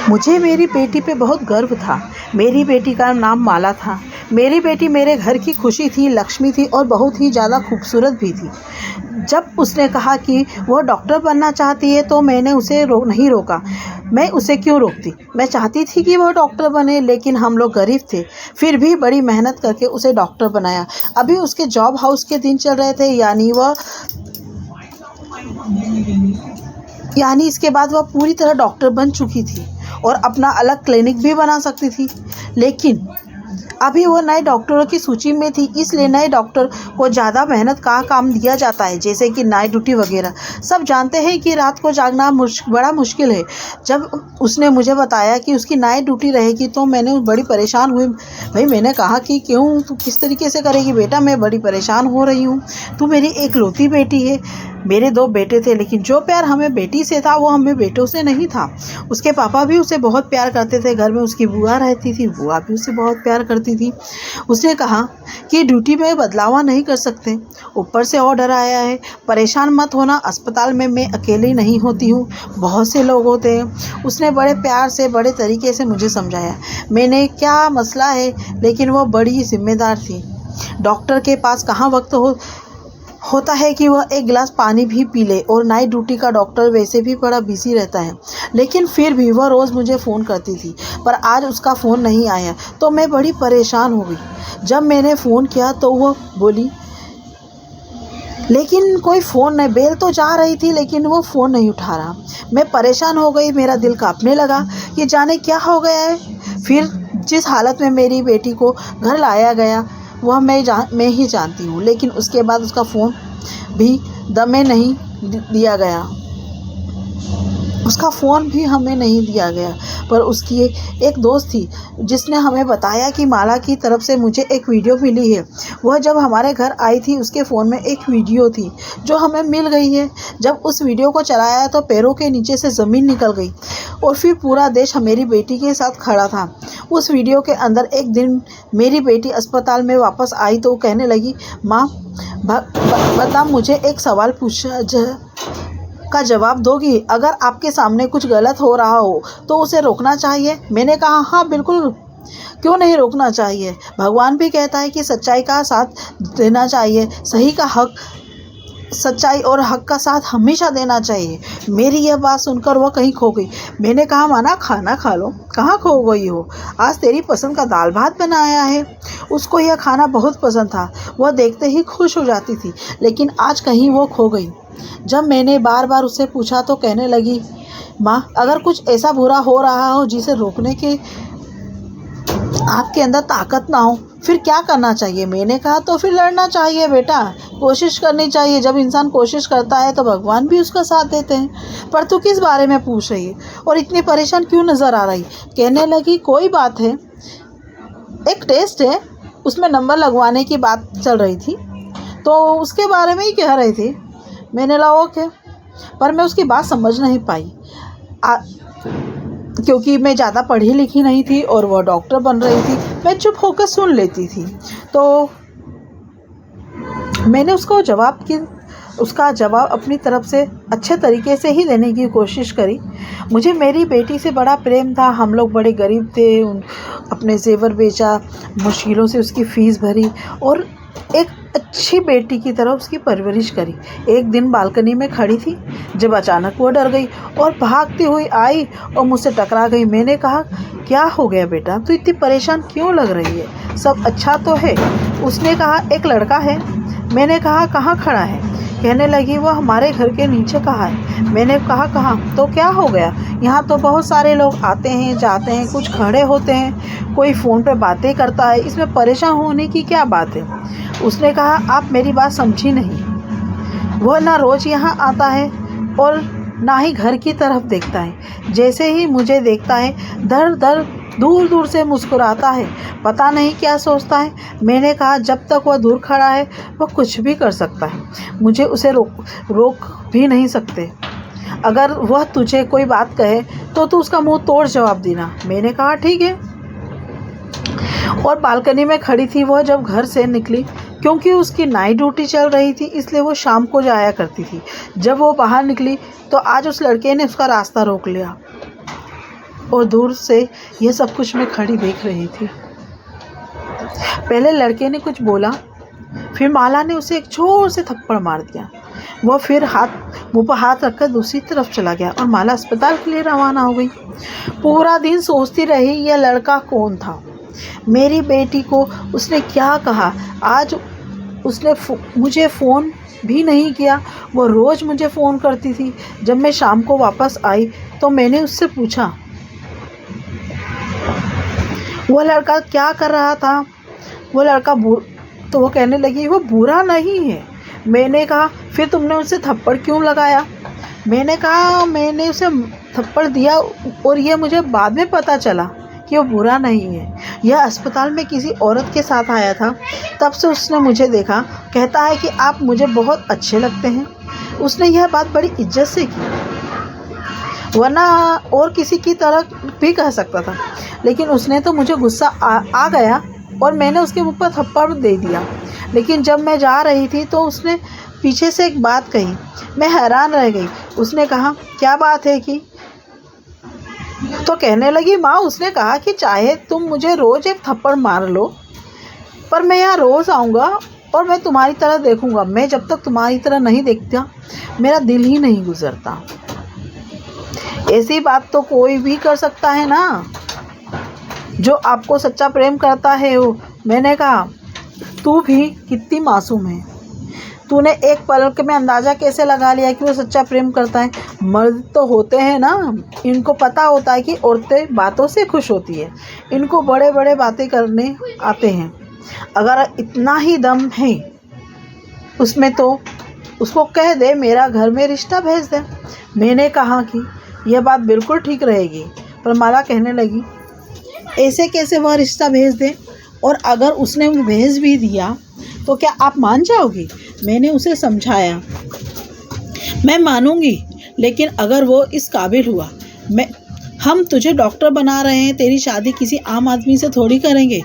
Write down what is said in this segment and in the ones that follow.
मुझे मेरी बेटी पे बहुत गर्व था। मेरी बेटी का नाम माला था। मेरी बेटी मेरे घर की खुशी थी, लक्ष्मी थी और बहुत ही ज़्यादा खूबसूरत भी थी। जब उसने कहा कि वह डॉक्टर बनना चाहती है तो मैंने उसे नहीं रोका। मैं उसे क्यों रोकती? मैं चाहती थी कि वह डॉक्टर बने, लेकिन हम लोग गरीब थे। फिर भी बड़ी मेहनत करके उसे डॉक्टर बनाया। अभी उसके जॉब हाउस के दिन चल रहे थे, यानी इसके बाद वह पूरी तरह डॉक्टर बन चुकी थी और अपना अलग क्लिनिक भी बना सकती थी। लेकिन अभी वो नए डॉक्टरों की सूची में थी, इसलिए नए डॉक्टर को ज़्यादा मेहनत का काम दिया जाता है, जैसे कि नाइट ड्यूटी वगैरह। सब जानते हैं कि रात को जागना बड़ा मुश्किल है। जब उसने मुझे बताया कि उसकी नाइट ड्यूटी रहेगी तो मैंने बड़ी परेशान हुई। भाई मैंने कहा कि क्यों, तू किस तरीके से करेगी बेटा? मैं बड़ी परेशान हो रही हूँ। तू मेरी एकलौती बेटी है। मेरे 2 बेटे थे, लेकिन जो प्यार हमें बेटी से था वो हमें बेटों से नहीं था। उसके पापा भी उसे बहुत प्यार करते थे। घर में उसकी बुआ रहती थी, बुआ भी उसे बहुत प्यार करती थी। उसने कहा कि ड्यूटी में बदलाव नहीं कर सकते, ऊपर से ऑर्डर आया है, परेशान मत होना, अस्पताल में मैं अकेली नहीं होती हूँ, बहुत से लोग होते हैं। उसने बड़े प्यार से, बड़े तरीके से मुझे समझाया। मैंने क्या मसला है, लेकिन वो बड़ी जिम्मेदार थी। डॉक्टर के पास कहाँ वक्त होता है कि वह एक गिलास पानी भी पी ले, और नाइट ड्यूटी का डॉक्टर वैसे भी बड़ा बिजी रहता है। लेकिन फिर भी वह रोज़ मुझे फ़ोन करती थी, पर आज उसका फ़ोन नहीं आया तो मैं बड़ी परेशान हो गई। जब मैंने फ़ोन किया तो वह बोली, लेकिन कोई फ़ोन नहीं। बेल तो जा रही थी लेकिन वो फ़ोन नहीं उठा रहा। मैं परेशान हो गई, मेरा दिल कांपने लगा कि जाने क्या हो गया है। फिर जिस हालत में मेरी बेटी को घर लाया गया वह मैं ही जानती हूँ, लेकिन उसके बाद उसका फ़ोन भी दमे नहीं दिया गया। उसका फ़ोन भी हमें नहीं दिया गया। पर उसकी एक दोस्त थी जिसने हमें बताया कि माला की तरफ से मुझे एक वीडियो मिली है। वह जब हमारे घर आई थी उसके फ़ोन में एक वीडियो थी जो हमें मिल गई है। जब उस वीडियो को चलाया तो पैरों के नीचे से ज़मीन निकल गई और फिर पूरा देश मेरी बेटी के साथ खड़ा था। उस वीडियो के अंदर एक दिन मेरी बेटी अस्पताल में वापस आई तो कहने लगी, माँ बता, मुझे एक सवाल का जवाब दोगी? अगर आपके सामने कुछ गलत हो रहा हो तो उसे रोकना चाहिए। मैंने कहा, हाँ बिल्कुल, क्यों नहीं रोकना चाहिए। भगवान भी कहता है कि सच्चाई का साथ देना चाहिए, सच्चाई और हक का साथ हमेशा देना चाहिए। मेरी यह बात सुनकर वह कहीं खो गई। मैंने कहा, माना खाना खा लो। कहाँ खो गई हो? आज तेरी पसंद का दाल भात बनाया है। उसको यह खाना बहुत पसंद था, वह देखते ही खुश हो जाती थी, लेकिन आज कहीं वो खो गई। जब मैंने बार बार उससे पूछा तो कहने लगी, माँ अगर कुछ ऐसा बुरा हो रहा हो जिसे रोकने के आपके अंदर ताकत ना हो फिर क्या करना चाहिए? मैंने कहा, तो फिर लड़ना चाहिए बेटा, कोशिश करनी चाहिए। जब इंसान कोशिश करता है तो भगवान भी उसका साथ देते हैं। पर तू किस बारे में पूछ रही है और इतनी परेशान क्यों नज़र आ रही? कहने लगी, कोई बात है, एक टेस्ट है, उसमें नंबर लगवाने की बात चल रही थी तो उसके बारे में ही कह रही थी। मैंने लगा ओके, पर मैं उसकी बात समझ नहीं पाई क्योंकि मैं ज़्यादा पढ़ी लिखी नहीं थी और वह डॉक्टर बन रही थी। मैं चुप होकर सुन लेती थी। तो मैंने उसका जवाब अपनी तरफ से अच्छे तरीके से ही देने की कोशिश करी। मुझे मेरी बेटी से बड़ा प्रेम था। हम लोग बड़े गरीब थे। अपने जेवर बेचा, मुश्किलों से उसकी फ़ीस भरी और एक अच्छी बेटी की तरह उसकी परवरिश करी। एक दिन बालकनी में खड़ी थी जब अचानक वो डर गई और भागती हुई आई और मुझसे टकरा गई। मैंने कहा, क्या हो गया बेटा, तू इतनी परेशान क्यों लग रही है? सब अच्छा तो है? उसने कहा, एक लड़का है। मैंने कहा, कहाँ खड़ा है? कहने लगी, वो हमारे घर के नीचे कहाँ है। मैंने कहा, कहाँ? तो क्या हो गया? यहाँ तो बहुत सारे लोग आते हैं जाते हैं, कुछ खड़े होते हैं, कोई फ़ोन पे बातें करता है, इसमें परेशान होने की क्या बात है? उसने कहा, आप मेरी बात समझी नहीं। वह ना रोज़ यहाँ आता है और ना ही घर की तरफ देखता है। जैसे ही मुझे देखता है दर दूर दूर से मुस्कुराता है। पता नहीं क्या सोचता है। मैंने कहा, जब तक वह दूर खड़ा है वह कुछ भी कर सकता है, मुझे उसे रोक भी नहीं सकते। अगर वह तुझे कोई बात कहे तो तू उसका मुंह तोड़ जवाब देना। मैंने कहा, ठीक है। और बालकनी में खड़ी थी वह जब घर से निकली, क्योंकि उसकी नाइट ड्यूटी चल रही थी इसलिए वो शाम को जाया करती थी। जब वो बाहर निकली तो आज उस लड़के ने उसका रास्ता रोक लिया। और दूर से यह सब कुछ मैं खड़ी देख रही थी। पहले लड़के ने कुछ बोला, फिर माला ने उसे एक जोर से थप्पड़ मार दिया। वह फिर मुंह पर हाथ रखकर दूसरी तरफ चला गया और माला अस्पताल के लिए रवाना हो गई। पूरा दिन सोचती रही यह लड़का कौन था, मेरी बेटी को उसने क्या कहा। आज उसने मुझे फ़ोन भी नहीं किया। वो रोज़ मुझे फ़ोन करती थी। जब मैं शाम को वापस आई तो मैंने उससे पूछा वो लड़का क्या कर रहा था। वो लड़का तो वो कहने लगी वो बुरा नहीं है। मैंने कहा फिर तुमने उसे थप्पड़ क्यों लगाया। मैंने कहा मैंने उसे थप्पड़ दिया और ये मुझे बाद में पता चला कि वो बुरा नहीं है। यह अस्पताल में किसी औरत के साथ आया था, तब से उसने मुझे देखा। कहता है कि आप मुझे बहुत अच्छे लगते हैं। उसने यह बात बड़ी इज्जत से की, वरना और किसी की तरह भी कह सकता था, लेकिन उसने तो मुझे गुस्सा आ गया और मैंने उसके मुँह पर थप्पड़ दे दिया। लेकिन जब मैं जा रही थी तो उसने पीछे से एक बात कही। मैं हैरान रह गई। उसने कहा क्या बात है कि तो कहने लगी माँ, उसने कहा कि चाहे तुम मुझे रोज़ एक थप्पड़ मार लो, पर मैं यहाँ रोज़ आऊँगा और मैं तुम्हारी तरह देखूँगा। मैं जब तक तुम्हारी तरह नहीं देखता मेरा दिल ही नहीं गुजरता। ऐसी बात तो कोई भी कर सकता है ना, जो आपको सच्चा प्रेम करता है वो। मैंने कहा तू भी कितनी मासूम है। तूने एक पलक में अंदाज़ा कैसे लगा लिया कि वो सच्चा प्रेम करता है। मर्द तो होते हैं ना, इनको पता होता है कि औरतें बातों से खुश होती है। इनको बड़े बड़े बातें करने आते हैं। अगर इतना ही दम है उसमें तो उसको कह दे मेरा घर में रिश्ता भेज दे। मैंने कहा कि यह बात बिल्कुल ठीक रहेगी, पर माला कहने लगी ऐसे कैसे वह रिश्ता भेज दे, और अगर उसने भेज भी दिया तो क्या आप मान जाओगी। मैंने उसे समझाया मैं मानूंगी, लेकिन अगर वो इस काबिल हुआ। हम तुझे डॉक्टर बना रहे हैं, तेरी शादी किसी आम आदमी से थोड़ी करेंगे।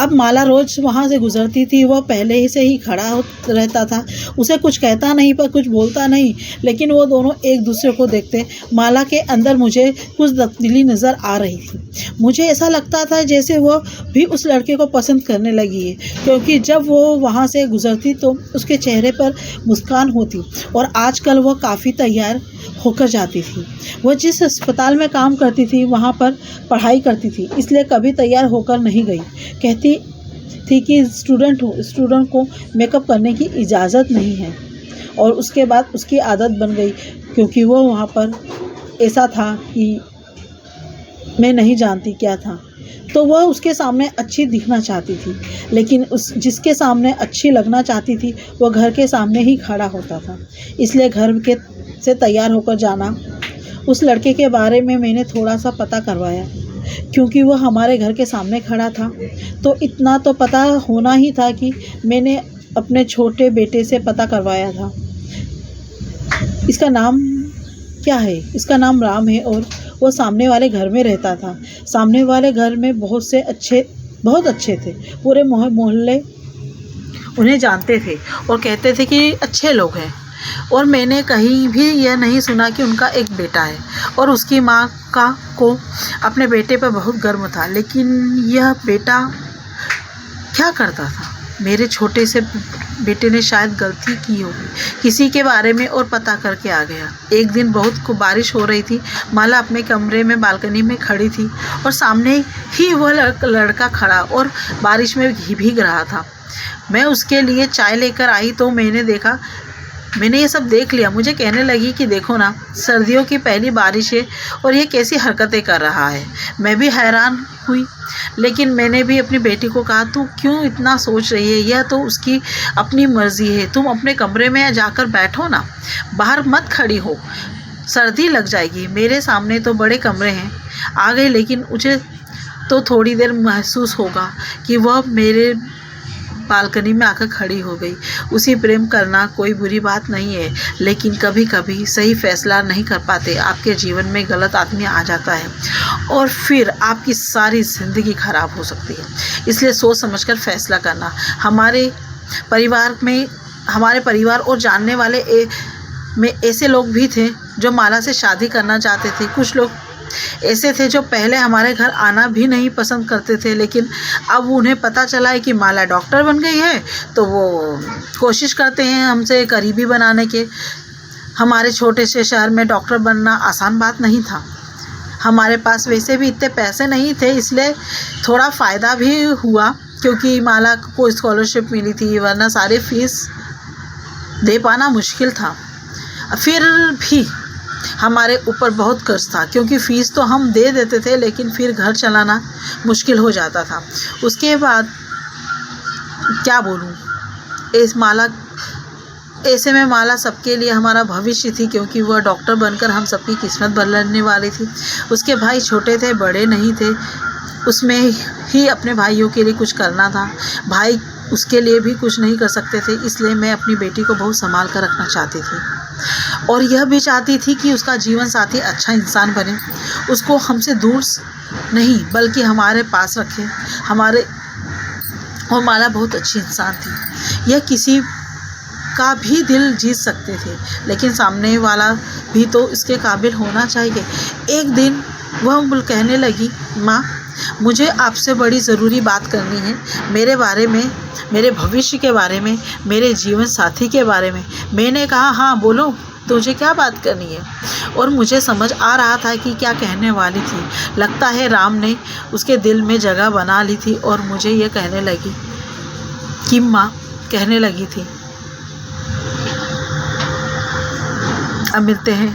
अब माला रोज़ वहाँ से गुजरती थी। वह पहले से ही खड़ा रहता था, उसे कुछ कहता नहीं पर कुछ बोलता नहीं, लेकिन वो दोनों एक दूसरे को देखते। माला के अंदर मुझे कुछ तब्दीली नज़र आ रही थी। मुझे ऐसा लगता था जैसे वह भी उस लड़के को पसंद करने लगी है, क्योंकि जब वो वहाँ से गुजरती तो उसके चेहरे पर मुस्कान होती, और आजकल वह काफ़ी तैयार होकर जाती थी। वह जिस अस्पताल में काम करती थी वहाँ पर पढ़ाई करती थी, इसलिए कभी तैयार होकर नहीं गई। कहती थी कि स्टूडेंट को मेकअप करने की इजाज़त नहीं है, और उसके बाद उसकी आदत बन गई, क्योंकि वो वहाँ पर ऐसा था कि मैं नहीं जानती क्या था। तो वह उसके सामने अच्छी दिखना चाहती थी, लेकिन जिसके सामने अच्छी लगना चाहती थी वह घर के सामने ही खड़ा होता था। इसलिए घर से तैयार होकर जाना। उस लड़के के बारे में मैंने थोड़ा सा पता करवाया, क्योंकि वह हमारे घर के सामने खड़ा था, तो इतना तो पता होना ही था कि मैंने अपने छोटे बेटे से पता करवाया था। इसका नाम क्या है? इसका नाम राम है, और वो सामने वाले घर में रहता था। सामने वाले घर में बहुत अच्छे थे। पूरे मोहल्ले उन्हें जानते थे और कहते थे कि अच्छे लोग हैं। और मैंने कहीं भी यह नहीं सुना कि उनका एक बेटा है, और उसकी माँ को अपने बेटे पर बहुत गर्व था। लेकिन यह बेटा क्या करता था? मेरे छोटे से बेटे ने शायद गलती की होगी किसी के बारे में और पता करके आ गया। एक दिन बहुत बारिश हो रही थी। माला अपने कमरे में बालकनी में खड़ी थी और सामने ही वह लड़का खड़ा और बारिश में भीग रहा था। मैं उसके लिए चाय लेकर आई तो मैंने ये सब देख लिया। मुझे कहने लगी कि देखो ना, सर्दियों की पहली बारिश है और ये कैसी हरकतें कर रहा है। मैं भी हैरान हुई, लेकिन मैंने भी अपनी बेटी को कहा तू क्यों इतना सोच रही है, यह तो उसकी अपनी मर्जी है। तुम अपने कमरे में जाकर बैठो ना, बाहर मत खड़ी हो, सर्दी लग जाएगी। मेरे सामने तो बड़े कमरे हैं। आ गई, लेकिन मुझे तो थोड़ी देर महसूस होगा कि वह मेरे बालकनी में आकर खड़ी हो गई। उसी प्रेम करना कोई बुरी बात नहीं है, लेकिन कभी कभी सही फैसला नहीं कर पाते। आपके जीवन में गलत आदमी आ जाता है और फिर आपकी सारी ज़िंदगी खराब हो सकती है। इसलिए सोच समझकर फैसला करना। हमारे परिवार और जानने वाले में ऐसे लोग भी थे जो माला से शादी करना चाहते थे। कुछ लोग ऐसे थे जो पहले हमारे घर आना भी नहीं पसंद करते थे, लेकिन अब उन्हें पता चला है कि माला डॉक्टर बन गई है तो वो कोशिश करते हैं हमसे करीबी बनाने के। हमारे छोटे से शहर में डॉक्टर बनना आसान बात नहीं था। हमारे पास वैसे भी इतने पैसे नहीं थे, इसलिए थोड़ा फ़ायदा भी हुआ क्योंकि माला को स्कॉलरशिप मिली थी, वरना सारी फीस दे पाना मुश्किल था। फिर भी हमारे ऊपर बहुत कर्ज था क्योंकि फ़ीस तो हम दे देते थे, लेकिन फिर घर चलाना मुश्किल हो जाता था। उसके बाद क्या बोलूँ, ऐसे में माला सबके लिए हमारा भविष्य थी क्योंकि वह डॉक्टर बनकर हम सबकी किस्मत बदलने वाली थी। उसके भाई छोटे थे, बड़े नहीं थे, उसमें ही अपने भाइयों के लिए कुछ करना था। भाई उसके लिए भी कुछ नहीं कर सकते थे, इसलिए मैं अपनी बेटी को बहुत संभाल कर रखना चाहती थी और यह भी चाहती थी कि उसका जीवन साथी अच्छा इंसान बने, उसको हमसे दूर नहीं बल्कि हमारे पास रखे। और माला बहुत अच्छी इंसान थी, यह किसी का भी दिल जीत सकते थे, लेकिन सामने वाला भी तो इसके काबिल होना चाहिए। एक दिन वह कहने लगी, माँ मुझे आपसे बड़ी ज़रूरी बात करनी है, मेरे बारे में, मेरे भविष्य के बारे में, मेरे जीवन साथी के बारे में। मैंने कहा, हाँ बोलो, तुझे क्या बात करनी है? और मुझे समझ आ रहा था कि क्या कहने वाली थी। लगता है राम ने उसके दिल में जगह बना ली थी और मुझे ये कहने लगी कि माँ कहने लगी थी। अब मिलते हैं